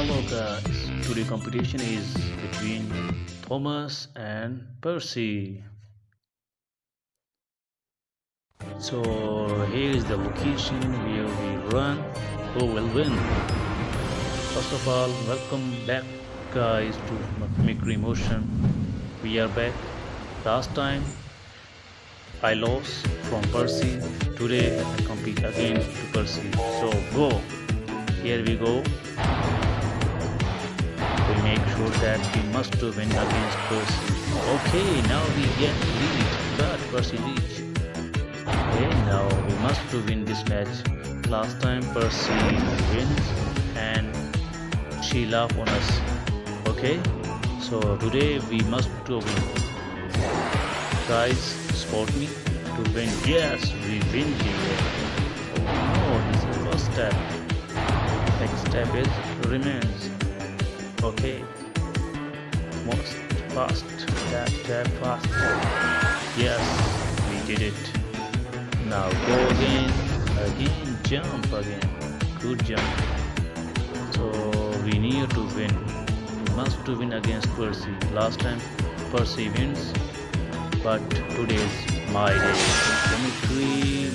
Hello guys, today competition is between Thomas and Percy. So here is the location where we run. Who will win? First of all, welcome back guys to Fumikiri Motion. We are back. Last time I lost from Percy. Today I compete again to Percy. So go. Here we go. We make sure that we must win against Percy. Okay, now we get lead, but Percy reach. Okay, now we must win this match. Last time Percy wins and she laughed on us. Okay, so today we must win. Guys, support me to win. Yes, we win here. Oh no, this is first step. Next step is remains. Okay, most fast, tap fast. Yes, we did it. Now go again, jump again. Good jump. So we need to win. We must to win against Percy. Last time Percy wins, but today is my day. Fumikiri